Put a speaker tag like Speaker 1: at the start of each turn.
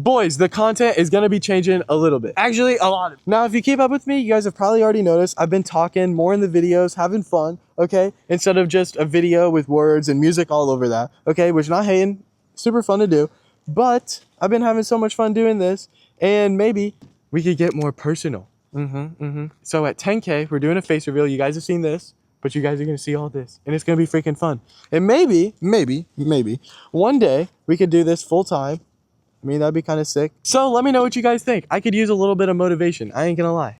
Speaker 1: boys, the content is gonna be changing a little bit. Actually, a lot. Now, if you keep up with me, you guys have probably already noticed I've been talking more in the videos, having fun, okay? Instead of just a video with words and music all over that, okay? Which, not hating, super fun to do. But I've been having so much fun doing this, and maybe we could get more personal. So at 10K, we're doing a face reveal. You guys have seen this, but you guys are gonna see all this, and it's gonna be freaking fun. And maybe, one day we could do this full time. I mean, that'd be kind of sick. So let me know what you guys think. I could use a little bit of motivation. I ain't gonna lie.